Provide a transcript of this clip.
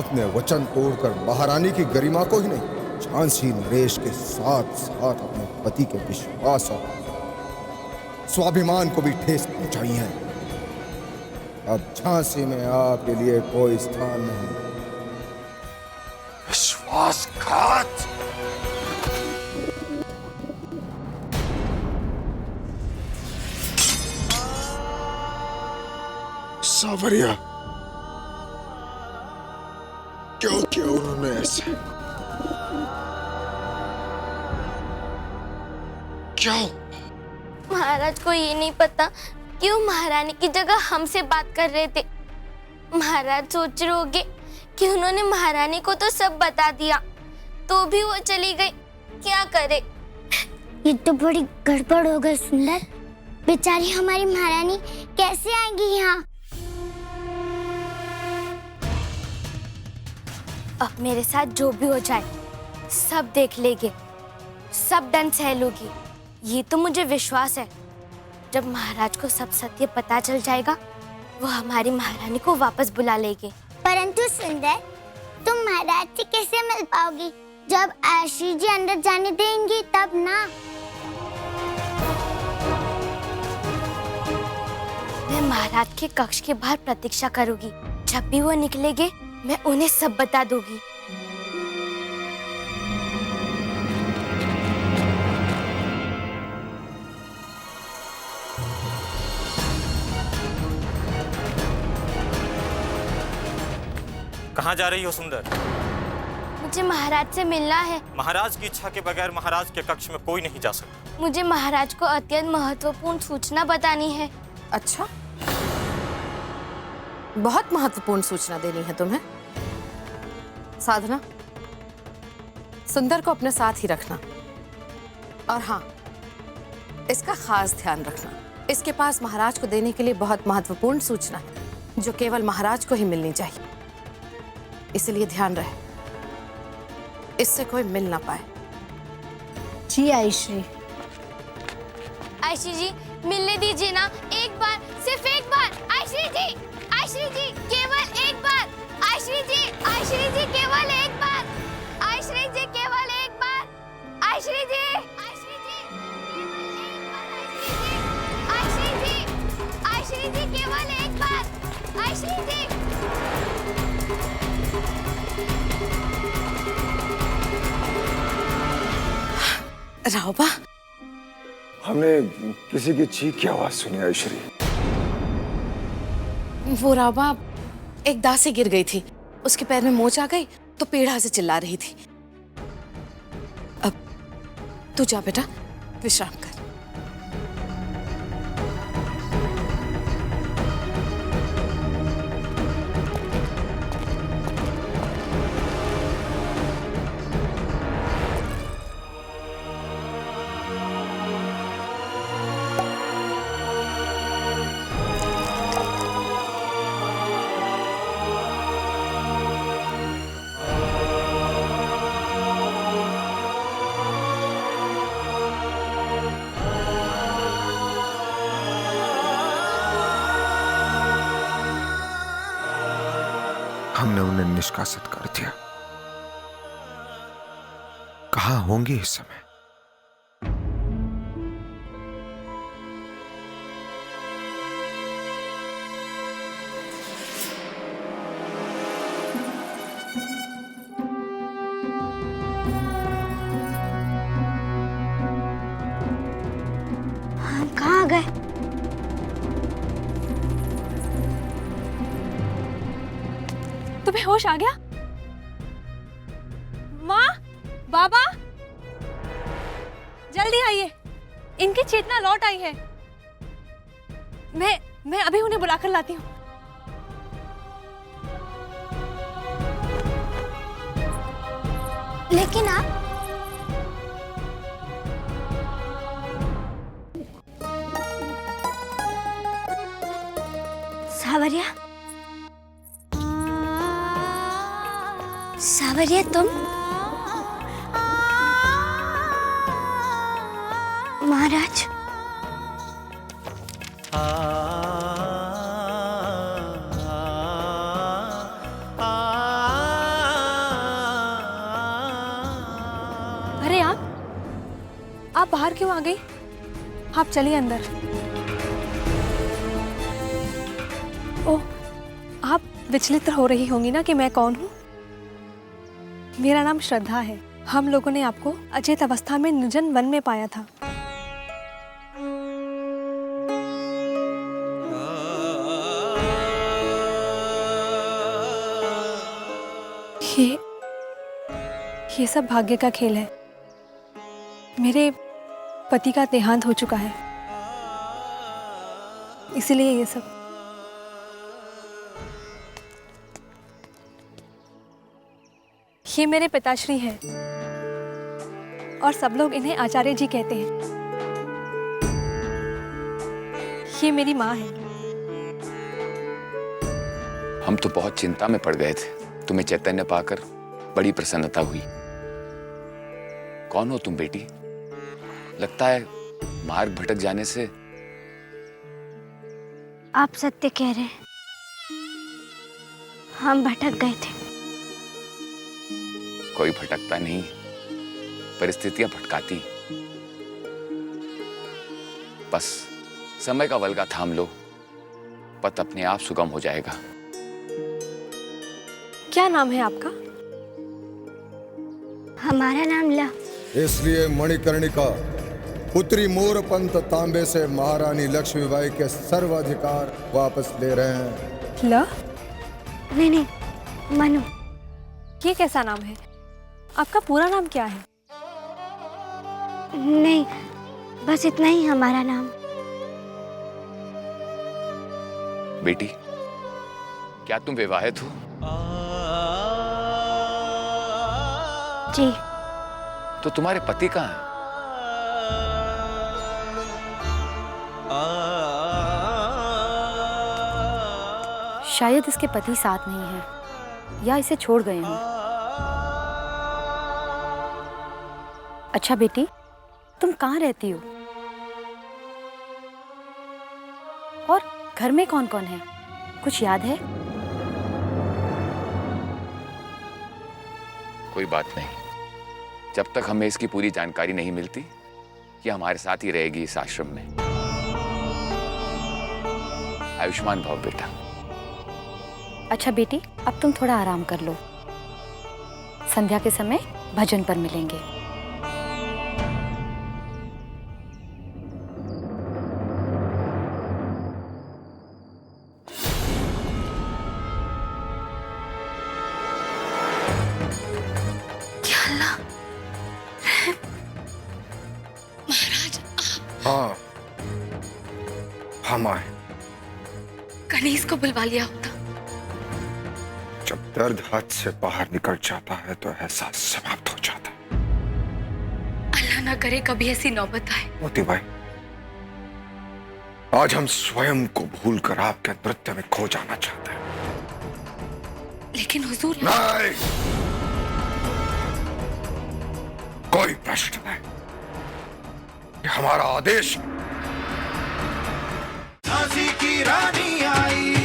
आपने वचन तोड़कर महारानी की गरिमा को ही नहीं, झांसी नरेश के साथ साथ अपने पति के विश्वास और स्वाभिमान को भी ठेस पहुंचाई है। अब झांसी में आपके लिए कोई स्थान नहीं। विश्वासघात! सावरिया, क्यों किया उन्होंने ऐसे? क्यों? महाराज को ये नहीं पता कि वो महारानी की जगह हमसे बात कर रहे थे। महाराज सोच रहे होंगे कि उन्होंने महारानी को तो सब बता दिया, तो भी वो चली गई। क्या करे? ये तो बड़ी गड़बड़ हो गई सुंदर। बेचारी हमारी महारानी कैसे आएंगी यहाँ? अब मेरे साथ जो भी हो जाए सब देख लेंगे, सब डन सह लूंगी। ये तो मुझे विश्वास है, जब महाराज को सब सत्य पता चल जाएगा वो हमारी महारानी को वापस बुला लेंगे। परंतु सुंदर, तुम महाराज से कैसे मिल पाओगी? जब आशी जी अंदर जाने देंगी तब ना। मैं महाराज के कक्ष के बाहर प्रतीक्षा करूंगी। जब भी वो निकलेंगे मैं उन्हें सब बता दूंगी। कहाँ जा रही हो सुंदर? मुझे महाराज से मिलना है। महाराज की इच्छा के बगैर महाराज के कक्ष में कोई नहीं जा सकता। मुझे महाराज को अत्यंत महत्वपूर्ण सूचना बतानी है। अच्छा, बहुत महत्वपूर्ण सूचना देनी है तुम्हें। साधना, सुंदर को अपने साथ ही रखना, और हाँ, इसका खास ध्यान रखना। इसके पास महाराज को देने के लिए बहुत महत्वपूर्ण सूचना है जो केवल महाराज को ही मिलनी चाहिए, इसलिए ध्यान रहे इससे कोई मिल ना पाए। जी आयश्री। आयश्री जी, मिलने दीजिए ना, एक बार, सिर्फ एक बार। आयश्री जी, आयश्री जी, केवल एक बार। आयश्री जी, आयश्री जी, केवल एक बार। आयश्री जी, केवल एक बार। आयश्री जी, आयश्री जी, आयश्री जी, आयश्री जी, केवल एक बार। आयश्री जी। रावबा, हमने किसी की चीख की आवाज सुनी आयश्री। वो रावबा एक दासी गिर गई थी, उसके पैर में मोच आ गई तो पीड़ा से चिल्ला रही थी। अब तू जा बेटा, विश्राम कर। हमने उन्हें निष्कासित कर दिया। कहां होंगी इस समय? हम कहाँ गए? तुम्हें होश आ गया? माँ, बाबा, जल्दी आइए, इनकी चेतना लौट आई है। मैं अभी उन्हें बुलाकर लाती हूँ। लेकिन आप सावरिया, सावरिया, तुम? महाराज, बाहर क्यों आ गई? आप चलिए अंदर। ओह, आप विचलित हो रही होंगी ना कि मैं कौन हूँ। मेरा नाम श्रद्धा है। हम लोगों ने आपको अचेत अवस्था में निर्जन वन में पाया था। ये सब भाग्य का खेल है। मेरे पति का देहांत हो चुका है, इसीलिए ये सब। ये मेरे पिताश्री हैं और सब लोग इन्हें आचार्य जी कहते हैं। ये मेरी माँ है। हम तो बहुत चिंता में पड़ गए थे, तुम्हें चैतन्य पाकर बड़ी प्रसन्नता हुई। कौन हो तुम बेटी? लगता है मार्ग भटक जाने से। आप सत्य कह रहे हैं, हम भटक गए थे। कोई भटकता नहीं, परिस्थितियां भटकाती। बस समय का वल्गा थाम लो, पथ अपने आप सुगम हो जाएगा। क्या नाम है आपका? हमारा नाम ल। इसलिए मणिकर्णिका पुत्री मोरपंत तांबे से महारानी लक्ष्मीबाई के सर्वाधिकार वापस ले रहे हैं। ल? नहीं, मनु। ये कैसा नाम है? आपका पूरा नाम क्या है? नहीं, बस इतना ही हमारा नाम। बेटी, क्या तुम विवाहित हो? जी। तो तुम्हारे पति कहाँ हैं? शायद इसके पति साथ नहीं है या इसे छोड़ गए हों। अच्छा बेटी, तुम कहाँ रहती हो और घर में कौन कौन है? कुछ याद है? कोई बात नहीं, जब तक हमें इसकी पूरी जानकारी नहीं मिलती, ये हमारे साथ ही रहेगी इस आश्रम में। आयुष्मान भव बेटा। अच्छा बेटी, अब तुम थोड़ा आराम कर लो। संध्या के समय भजन पर मिलेंगे। हाँ, हम आए। गणेश को बुलवा लिया होता। जब दर्द हाथ से बाहर निकल जाता है तो एहसास समाप्त हो जाता है। अल्लाह ना करे कभी ऐसी नौबत आए। मोती भाई, आज हम स्वयं को भूलकर आपके नृत्य में खो जाना चाहते हैं। लेकिन हुजूर। नहीं, कोई प्रश्न नहीं, ये हमारा आदेश। झांसी की रानी आई।